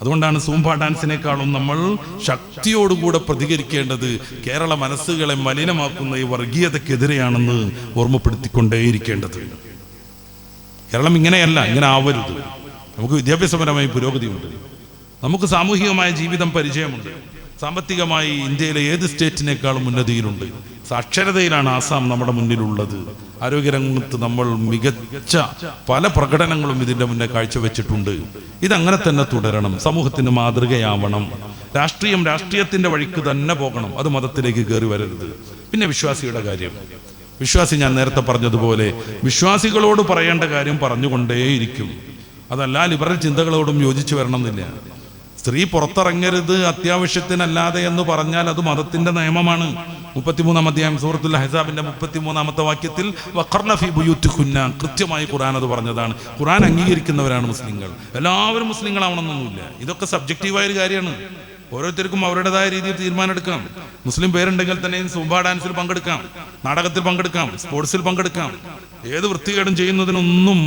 അതുകൊണ്ടാണ് സൂംബ ഡാൻസിനേക്കാളും നമ്മൾ ശക്തിയോടുകൂടെ പ്രതികരിക്കേണ്ടത് കേരള മനസ്സുകളെ മലിനമാക്കുന്ന ഈ വർഗീയതക്കെതിരെയാണെന്ന് ഓർമ്മപ്പെടുത്തിക്കൊണ്ടേയിരിക്കേണ്ടത്. കേരളം ഇങ്ങനെയല്ല, ഇങ്ങനെ ആവരുത്. നമുക്ക് വിദ്യാഭ്യാസപരമായി പുരോഗതിയുണ്ട്, നമുക്ക് സാമൂഹികമായ ജീവിതം പരിചയമുണ്ട്, സാമ്പത്തികമായി ഇന്ത്യയിലെ ഏത് സ്റ്റേറ്റിനേക്കാളും ഉന്നതിയിലുണ്ട്. സാക്ഷരതയിലാണ് ആസാം നമ്മുടെ മുന്നിലുള്ളത്. ആരോഗ്യരംഗത്ത് നമ്മൾ മികച്ച പല പ്രകടനങ്ങളും ഇതിൻ്റെ മുന്നേ കാഴ്ചവെച്ചിട്ടുണ്ട്. ഇതങ്ങനെ തന്നെ തുടരണം, സമൂഹത്തിന് മാതൃകയാവണം. രാഷ്ട്രീയത്തിൻ്റെ വഴിക്ക് തന്നെ പോകണം, അത് മതത്തിലേക്ക് കയറി വരരുത്. പിന്നെ വിശ്വാസിയുടെ കാര്യം, വിശ്വാസി ഞാൻ നേരത്തെ പറഞ്ഞതുപോലെ വിശ്വാസികളോട് പറയേണ്ട കാര്യം പറഞ്ഞുകൊണ്ടേയിരിക്കും. അതല്ല ലിബറൽ ചിന്തകളോടും യോജിച്ചു വരണമെന്നില്ല. സ്ത്രീ പുറത്തിറങ്ങരുത് അത്യാവശ്യത്തിനല്ലാതെ എന്ന് പറഞ്ഞാൽ അത് മതത്തിന്റെ നിയമമാണ്. 33-ാം അധ്യായം സൂറത്തുൽ അഹ്സാബിന്റെ 33-ാമത്തെ വാക്യത്തിൽ വഖർന ഫീ ബുയൂത്തികുന്ന, കൃത്യമായി ഖുർആൻ അത് പറഞ്ഞതാണ്. ഖുർആൻ അംഗീകരിക്കുന്നവരാണ് മുസ്ലിങ്ങൾ. എല്ലാവരും മുസ്ലിങ്ങളാവണമെന്നൊന്നുമില്ല. ഇതൊക്കെ സബ്ജക്റ്റീവായ ഒരു കാര്യമാണ്. ഓരോരുത്തർക്കും അവരുടേതായ രീതിയിൽ തീരുമാനം. മുസ്ലിം പേരുണ്ടെങ്കിൽ തന്നെ സൂംബ ഡാൻസിൽ പങ്കെടുക്കാം, നാടകത്തിൽ പങ്കെടുക്കാം, സ്പോർട്സിൽ പങ്കെടുക്കാം. ഏത് വൃത്തികേടും ചെയ്യുന്നതിനൊന്നും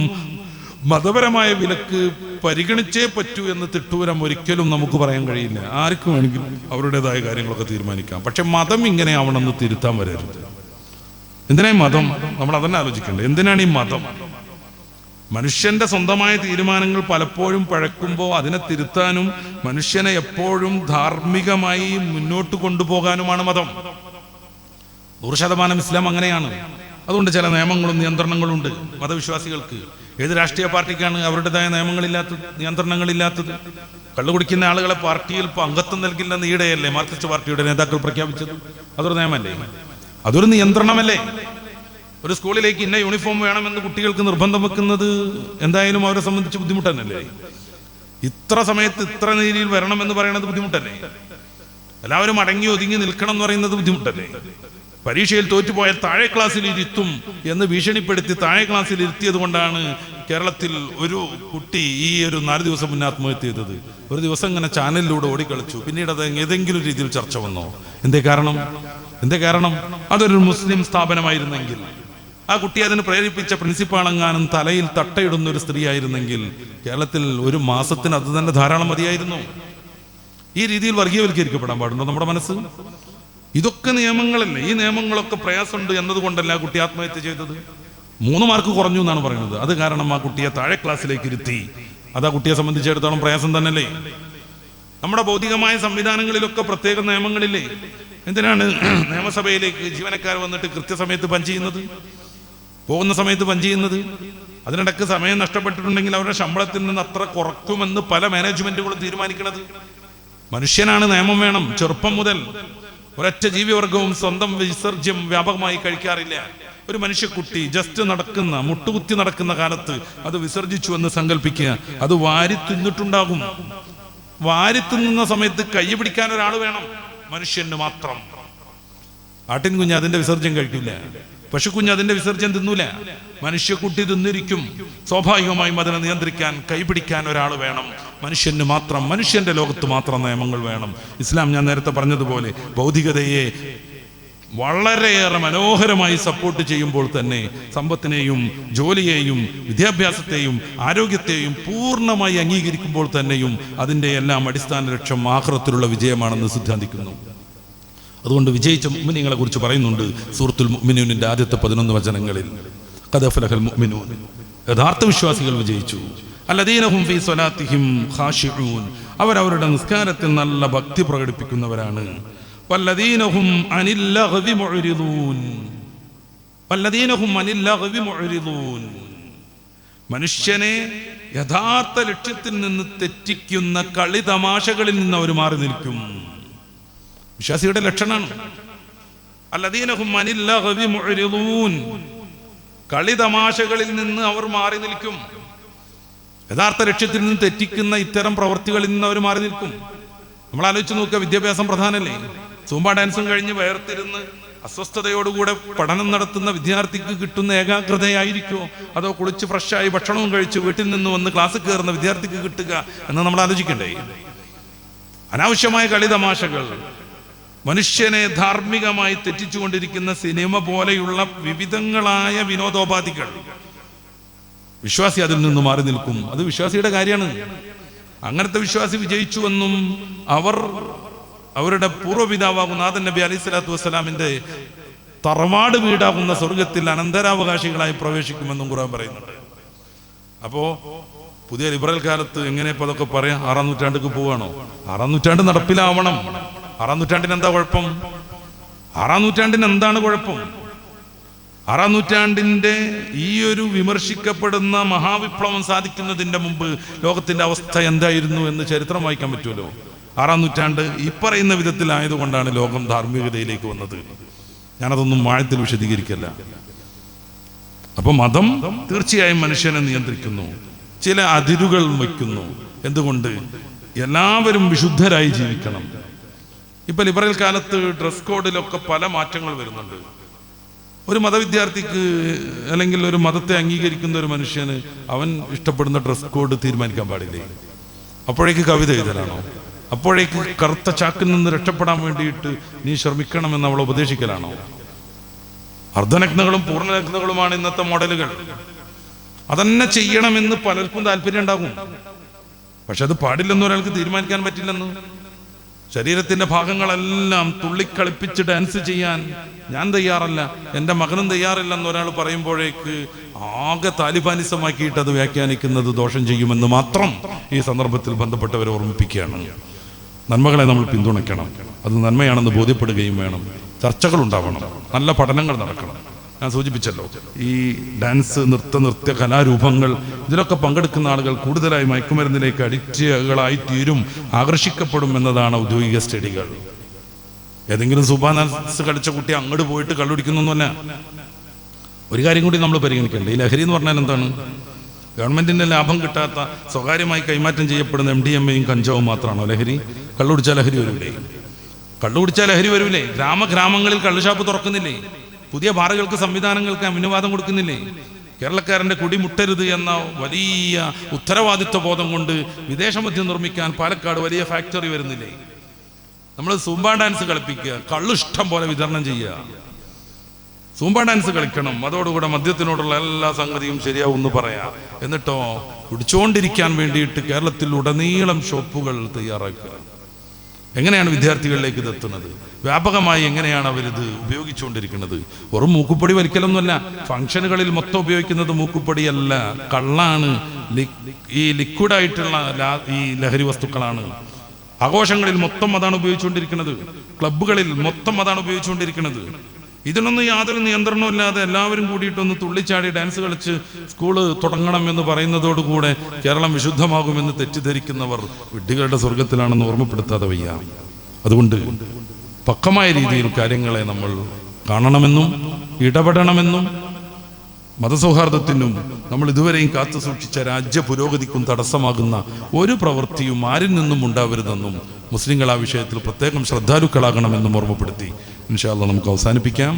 മതപരമായ വിലക്ക് പരിഗണിച്ചേ പറ്റൂ എന്ന് തിട്ടൂരം ഒരിക്കലും നമുക്ക് പറയാൻ കഴിയില്ല. ആർക്കും വേണമെങ്കിലും അവരുടേതായ കാര്യങ്ങളൊക്കെ തീരുമാനിക്കാം. പക്ഷെ മതം ഇങ്ങനെ ആവണമെന്ന് തിരുത്താൻ വരരുത്. എന്തിനാ ഈ മതം? നമ്മൾ അതന്നെ ആലോചിക്കേണ്ടത്. എന്തിനാണ് ഈ മതം? മനുഷ്യന്റെ സ്വന്തമായ തീരുമാനങ്ങൾ പലപ്പോഴും പഴക്കുമ്പോൾ അതിനെ തിരുത്താനും മനുഷ്യനെ എപ്പോഴും ധാർമ്മികമായി മുന്നോട്ട് കൊണ്ടുപോകാനുമാണ് മതം. 100% ഇസ്ലാം അങ്ങനെയാണ്. അതുകൊണ്ട് ചില നിയമങ്ങളും നിയന്ത്രണങ്ങളും ഉണ്ട് മതവിശ്വാസികൾക്ക്. ഏത് രാഷ്ട്രീയ പാർട്ടിക്കാണ് അവരുടേതായ നിയമങ്ങളില്ലാത്തത്, നിയന്ത്രണങ്ങളില്ലാത്തത്? കള്ളു കുടിക്കുന്ന ആളുകളെ പാർട്ടിയിൽ അംഗത്വം നൽകില്ലെന്ന് ഈടെയല്ലേ മാർക്സിസ്റ്റ് പാർട്ടിയുടെ നേതാക്കൾ പ്രഖ്യാപിച്ചത്? അതൊരു നിയമമല്ലേ? അതൊരു നിയന്ത്രണമല്ലേ? ഒരു സ്കൂളിലേക്ക് ഇന്ന യൂണിഫോം വേണമെന്ന് കുട്ടികൾക്ക് നിർബന്ധം വെക്കുന്നത് എന്തായാലും അവരെ സംബന്ധിച്ച് ബുദ്ധിമുട്ടന്നല്ലേ? ഇത്ര സമയത്ത് ഇത്ര രീതിയിൽ വരണമെന്ന് പറയുന്നത് ബുദ്ധിമുട്ടല്ലേ? എല്ലാവരും അടങ്ങി ഒതുങ്ങി നിൽക്കണം എന്ന് പറയുന്നത് ബുദ്ധിമുട്ടല്ലേ? പരീക്ഷയിൽ തോറ്റുപോയാൽ താഴെ ക്ലാസ്സിൽ ഇരുത്തും എന്ന് ഭീഷണിപ്പെടുത്തി താഴെ ക്ലാസ്സിൽ ഇരുത്തിയത് കൊണ്ടാണ് കേരളത്തിൽ ഒരു കുട്ടി ഈ ഒരു 4 ദിവസം മുന്നേ ആത്മഹത്യ ചെയ്തത്. ഒരു ദിവസം ഇങ്ങനെ ചാനലിലൂടെ ഓടിക്കളിച്ചു, പിന്നീട് അത് ഏതെങ്കിലും രീതിയിൽ ചർച്ച വന്നോ? എന്തേ കാരണം? അതൊരു മുസ്ലിം സ്ഥാപനമായിരുന്നെങ്കിൽ, ആ കുട്ടി അതിന് പ്രേരിപ്പിച്ച പ്രിൻസിപ്പാളെങ്ങാനും തലയിൽ തട്ടയിടുന്ന ഒരു സ്ത്രീ ആയിരുന്നെങ്കിൽ കേരളത്തിൽ ഒരു മാസത്തിന് അത് തന്നെ ധാരാളം മതിയായിരുന്നു. ഈ രീതിയിൽ വർഗീയവൽക്കരിക്കപ്പെടാൻ പാടുണ്ടോ നമ്മുടെ മനസ്സ്? ഇതൊക്കെ നിയമങ്ങളല്ലേ? ഈ നിയമങ്ങളൊക്കെ പ്രയാസമുണ്ട് എന്നതുകൊണ്ടല്ല ആ കുട്ടി ആത്മഹത്യ ചെയ്തത്. 3 മാർക്ക് കുറഞ്ഞു എന്നാണ് പറയുന്നത്. അത് കാരണം ആ കുട്ടിയെ താഴെ ക്ലാസ്സിലേക്ക് ഇരുത്തി. അത് ആ കുട്ടിയെ സംബന്ധിച്ചിടത്തോളം പ്രയാസം തന്നെയല്ലേ? നമ്മുടെ ഭൗതികമായ സംവിധാനങ്ങളിലൊക്കെ പ്രത്യേക നിയമങ്ങളില്ലേ? എന്തിനാണ് നിയമസഭയിലേക്ക് ജീവനക്കാർ വന്നിട്ട് കൃത്യസമയത്ത് പഞ്ച് ചെയ്യുന്നത്, പോകുന്ന സമയത്ത് പഞ്ച് ചെയ്യുന്നത്? അതിനിടയ്ക്ക് സമയം നഷ്ടപ്പെട്ടിട്ടുണ്ടെങ്കിൽ അവരുടെ ശമ്പളത്തിൽ നിന്ന് അത്ര കുറയ്ക്കുമെന്ന് പല മാനേജ്മെന്റുകളും തീരുമാനിക്കുന്നത്. മനുഷ്യനാണ്, നിയമം വേണം. ചെറുപ്പം മുതൽ ഒരൊറ്റ ജീവിവർഗവും സ്വന്തം വിസർജ്യം വ്യാപകമായി കഴിക്കാറില്ല. ഒരു മനുഷ്യക്കുട്ടി ജസ്റ്റ് നടക്കുന്ന, മുട്ടുകുത്തി നടക്കുന്ന കാലത്ത് അത് വിസർജിച്ചു എന്ന് സങ്കല്പിക്കുക. അത് വാരി തിന്നിട്ടുണ്ടാകും. വാരി തിന്നുന്ന സമയത്ത് കൈ പിടിക്കാൻ ഒരാൾ വേണം, മനുഷ്യന് മാത്രം. ആട്ടിൻകുഞ്ഞ് അതിന്റെ വിസർജ്യം കഴിക്കില്ല, പശുക്കുഞ്ഞ് അതിന്റെ വിസർജ്യം തിന്നൂല. മനുഷ്യക്കുട്ടി തിന്നിരിക്കും. സ്വാഭാവികമായും അതിനെ നിയന്ത്രിക്കാൻ, കൈപിടിക്കാൻ ഒരാൾ വേണം. മനുഷ്യന് മാത്രം, മനുഷ്യന്റെ ലോകത്ത് മാത്രം നിയമങ്ങൾ വേണം. ഇസ്ലാം ഞാൻ നേരത്തെ പറഞ്ഞതുപോലെ ഭൗതികതയെ വളരെയേറെ മനോഹരമായി സപ്പോർട്ട് ചെയ്യുമ്പോൾ തന്നെ സമ്പത്തിനെയും ജോലിയെയും വിദ്യാഭ്യാസത്തെയും ആരോഗ്യത്തെയും പൂർണ്ണമായി അംഗീകരിക്കുമ്പോൾ തന്നെയും അതിൻ്റെ എല്ലാം അടിസ്ഥാന ലക്ഷ്യം ആഖിറത്തിലുള്ള വിജയമാണെന്ന് സിദ്ധാന്തിക്കുന്നു. അതുകൊണ്ട് വിജയിച്ച മുഅ്മിനീങ്ങളെ കുറിച്ച് പറയുന്നുണ്ട് സൂറത്തുൽ മുഅ്മിനൂനിന്റെ ആദ്യത്തെ 11 വചനങ്ങളിൽ. ഖദ് അഫ്ലഹൽ മുഅ്മിനൂൻ, യഥാർത്ഥ വിശ്വാസികൾ വിജയിച്ചു. അല്ലദീന ഹും ഫീ സ്വലാത്തിഹിം ഖാശിഊൻ, അവരവരുടെ നിസ്കാരത്തിൽ നല്ല ഭക്തി പ്രകടിപ്പിക്കുന്നവരാണ്. വല്ലദീന ഹും അനിൽ ലഗ്വി മുഅ്രിദൂൻ, വല്ലദീന ഹും അനിൽ ലഗ്വി മുഅ്രിദൂൻ, മനുഷ്യനെ യഥാർത്ഥ ലക്ഷ്യത്തിൽ നിന്ന് തെറ്റിക്കുന്ന കളി തമാശകളിൽ നിന്ന് അവർ മാറി നിൽക്കും. വിശ്വാസിയുടെ ലക്ഷണമാണ് അല്ലദീന ഹും അനിൽ ലഗ്വി മുഅ്രിദൂൻ, കളി തമാശകളിൽ നിന്ന് അവർ മാറി നിൽക്കും. യഥാർത്ഥ ലക്ഷ്യത്തിൽ നിന്ന് തെറ്റിക്കുന്ന ഇത്തരം പ്രവൃത്തികളിൽ നിന്ന് അവർ മാറി നിൽക്കും. നമ്മൾ ആലോചിച്ച് നോക്കുക, വിദ്യാഭ്യാസം പ്രധാനമല്ലേ? സൂംബ ഡാൻസും കഴിഞ്ഞ് വേർതിരുന്ന് അസ്വസ്ഥതയോടുകൂടെ പഠനം നടത്തുന്ന വിദ്യാർത്ഥിക്ക് കിട്ടുന്ന ഏകാഗ്രതയായിരിക്കുമോ, അതോ കുളിച്ച് ഫ്രഷായി ഭക്ഷണവും കഴിച്ച് വീട്ടിൽ നിന്ന് വന്ന് ക്ലാസ്സിൽ കയറുന്ന വിദ്യാർത്ഥിക്ക് കിട്ടുക എന്ന് നമ്മൾ ആലോചിക്കണ്ടേ? അനാവശ്യമായ കളി തമാശകൾ, മനുഷ്യനെ ധാർമ്മികമായി തെറ്റിച്ചുകൊണ്ടിരിക്കുന്ന സിനിമ പോലെയുള്ള വിവിധങ്ങളായ വിനോദോപാധികൾ, വിശ്വാസി അതിൽ നിന്ന് മാറി നിൽക്കും. അത് വിശ്വാസിയുടെ കാര്യമാണ്. അങ്ങനത്തെ വിശ്വാസി വിജയിച്ചുവെന്നും അവരുടെ പൂർവ്വപിതാവാകുന്ന ആദം നബി അലൈഹി സ്വലാത്തു വസ്സലാമിന്റെ തറവാട് വീടാകുന്ന സ്വർഗത്തിൽ അനന്തരാവകാശികളായി പ്രവേശിക്കുമെന്നും ഖുർആൻ പറയുന്നുണ്ട്. അപ്പോ പുതിയ ലിബറൽ കാലത്ത് എങ്ങനെ ഇപ്പൊ അതൊക്കെ പറയാം? 6-ാം നൂറ്റാണ്ടിലേക്ക് പോവാണോ? 6-ാം നൂറ്റാണ്ട് നടപ്പിലാവണം. 6-ാം നൂറ്റാണ്ടിന് എന്താ കുഴപ്പം? 6-ാം നൂറ്റാണ്ടിന് എന്താണ് കുഴപ്പം? 6-ാം നൂറ്റാണ്ടിന്റെ ഈ ഒരു വിമർശിക്കപ്പെടുന്ന മഹാവിപ്ലവം സാധിക്കുന്നതിന്റെ മുമ്പ് ലോകത്തിന്റെ അവസ്ഥ എന്തായിരുന്നു എന്ന് ചരിത്രം വായിക്കാൻ പറ്റുമല്ലോ. 6-ാം നൂറ്റാണ്ട് ഈ പറയുന്ന വിധത്തിലായതുകൊണ്ടാണ് ലോകം ധാർമ്മികതയിലേക്ക് വന്നത്. ഞാനതൊന്നും ആഴത്തിൽ വിശദീകരിക്കല്ല. അപ്പൊ മതം തീർച്ചയായും മനുഷ്യനെ നിയന്ത്രിക്കുന്നു, ചില അതിരുകൾ വയ്ക്കുന്നു. എന്തുകൊണ്ട്? എല്ലാവരും വിശുദ്ധരായി ജീവിക്കണം. ഇപ്പൊ ലിബറൽ കാലത്ത് ഡ്രസ് കോഡിലൊക്കെ പല മാറ്റങ്ങൾ വരുന്നുണ്ട്. ഒരു മതവിദ്യാർത്ഥിക്ക് അല്ലെങ്കിൽ ഒരു മതത്തെ അംഗീകരിക്കുന്ന ഒരു മനുഷ്യന് അവൻ ഇഷ്ടപ്പെടുന്ന ഡ്രസ് കോഡ് തീരുമാനിക്കാൻ പാടില്ലേ? അപ്പോഴേക്ക് കവിത എഴുതലാണോ? അപ്പോഴേക്ക് കറുത്ത ചാക്കിൽ നിന്ന് രക്ഷപ്പെടാൻ വേണ്ടിയിട്ട് നീ ശ്രമിക്കണമെന്ന് അവൾ ഉപദേശിക്കലാണോ? അർദ്ധനഗ്നകളും പൂർണ്ണനഗ്നകളുമാണ് ഇന്നത്തെ മോഡലുകൾ. അതന്നെ ചെയ്യണമെന്ന് പലർക്കും താല്പര്യം ഉണ്ടാകും. പക്ഷെ അത് പാടില്ലെന്ന് ഒരാൾക്ക് തീരുമാനിക്കാൻ പറ്റില്ലെന്ന്. ശരീരത്തിന്റെ ഭാഗങ്ങളെല്ലാം തുള്ളിക്കളിപ്പിച്ച് ഡാൻസ് ചെയ്യാൻ ഞാൻ തയ്യാറല്ല, എൻ്റെ മകനും തയ്യാറില്ലെന്ന് ഒരാൾ പറയുമ്പോഴേക്ക് ആകെ താലിബാനിസമാക്കിയിട്ട് അത് വ്യാഖ്യാനിക്കുന്നത് ദോഷം ചെയ്യുമെന്ന് മാത്രം ഈ സന്ദർഭത്തിൽ ബന്ധപ്പെട്ടവരെ ഓർമ്മിപ്പിക്കുകയാണ്. നന്മകളെ നമ്മൾ പിന്തുണയ്ക്കണം. അത് നന്മയാണെന്ന് ബോധ്യപ്പെടുകയും വേണം. ചർച്ചകൾ ഉണ്ടാവണം, നല്ല പഠനങ്ങൾ നടക്കണം. ഞാൻ സൂചിപ്പിച്ചല്ലോ, ഈ ഡാൻസ്, നൃത്യ കലാരൂപങ്ങൾ, ഇതിലൊക്കെ പങ്കെടുക്കുന്ന ആളുകൾ കൂടുതലായി മയക്കുമരുന്നിലേക്ക് അഡിക്റ്റുകളായി തീരും, ആകർഷിക്കപ്പെടും എന്നതാണ് ഔദ്യോഗിക സ്റ്റഡികൾ. ഏതെങ്കിലും സൂപ്പർ ഡാൻസ് കളിച്ച കുട്ടി അങ്ങോട്ട് പോയിട്ട് കള്ളുടിക്കുന്നൊന്നുമല്ല. ഒരു കാര്യം കൂടി നമ്മൾ പരിഗണിക്കണ്ടേ? ഈ ലഹരി എന്ന് പറഞ്ഞാൽ എന്താണ്? ഗവൺമെന്റിന്റെ ലാഭം കിട്ടാത്ത സ്വകാര്യമായി കൈമാറ്റം ചെയ്യപ്പെടുന്ന MDMA-യും കഞ്ചാവും മാത്രമാണോ ലഹരി? കള്ളുടിച്ചാൽ ലഹരി വരൂലേ? കള്ളുകുടിച്ചാൽ ലഹരി വരൂലേ? ഗ്രാമങ്ങളിൽ കള്ളുഷാപ്പ് തുറക്കുന്നില്ലേ? പുതിയ ബാറുകൾക്ക്, സംവിധാനങ്ങൾക്ക് അനുവാദം കൊടുക്കുന്നില്ലേ? കേരളക്കാരൻ്റെ കുടി മുട്ടരുത് എന്ന വലിയ ഉത്തരവാദിത്വ ബോധം കൊണ്ട് വിദേശ മദ്യം നിർമ്മിക്കാൻ പാലക്കാട് വലിയ ഫാക്ടറി വരുന്നില്ലേ? നമ്മൾ സൂംബ ഡാൻസ് കളിപ്പിക്കുക, കള്ളു ഇഷ്ടം പോലെ വിതരണം ചെയ്യുക. സൂംബ ഡാൻസ് കളിക്കണം, അതോടുകൂടെ മദ്യത്തിനോടുള്ള എല്ലാ സംഗതിയും ശരിയാവും എന്ന് പറയാം. എന്നിട്ടോ കുടിച്ചുകൊണ്ടിരിക്കാൻ വേണ്ടിയിട്ട് കേരളത്തിൽ ഉടനീളം ഷോപ്പുകൾ തയ്യാറാക്കുക. എങ്ങനെയാണ് വിദ്യാർത്ഥികളിലേക്ക് ഇത് എത്തുന്നത്? വ്യാപകമായി എങ്ങനെയാണ് അവരിത് ഉപയോഗിച്ചുകൊണ്ടിരിക്കുന്നത്? വെറും മൂക്കുപ്പൊടി വലിക്കലൊന്നുമല്ല. ഫംഗ്ഷനുകളിൽ മൊത്തം ഉപയോഗിക്കുന്നത് മൂക്കുപ്പൊടിയല്ല, കള്ളാണ്. ഈ ലിക്വിഡായിട്ടുള്ള ഈ ലഹരി വസ്തുക്കളാണ്. ആഘോഷങ്ങളിൽ മൊത്തം അതാണ് ഉപയോഗിച്ചുകൊണ്ടിരിക്കുന്നത്. ക്ലബ്ബുകളിൽ മൊത്തം അതാണ് ഉപയോഗിച്ചുകൊണ്ടിരിക്കുന്നത്. ഇതിനൊന്നും യാതൊരു നിയന്ത്രണവും ഇല്ലാതെ എല്ലാവരും കൂടിയിട്ടൊന്ന് തുള്ളിച്ചാടി ഡാൻസ് കളിച്ച് സ്കൂള് തുടങ്ങണം എന്ന് പറയുന്നതോടുകൂടെ കേരളം വിശുദ്ധമാകുമെന്ന് തെറ്റിദ്ധരിക്കുന്നവർ വിഡ്ഢികളുടെ സ്വർഗത്തിലാണെന്ന് ഓർമ്മപ്പെടുത്താതെ വയ്യ. അതുകൊണ്ട് പക്വമായ രീതിയിൽ കാര്യങ്ങളെ നമ്മൾ കാണണമെന്നും ഇടപെടണമെന്നും മതസൗഹാർദ്ദത്തിനും നമ്മൾ ഇതുവരെയും കാത്തു സൂക്ഷിച്ച രാജ്യ പുരോഗതിക്കും തടസ്സമാകുന്ന ഒരു പ്രവൃത്തിയും ആരിൽ നിന്നും ഉണ്ടാവരുതെന്നും മുസ്ലിങ്ങൾ ആ വിഷയത്തിൽ പ്രത്യേകം ശ്രദ്ധാലുക്കളാകണമെന്നും ഓർമ്മപ്പെടുത്തി ഇൻഷാ അല്ലാഹ് നമുക്ക് അവസാനിപ്പിക്കാം.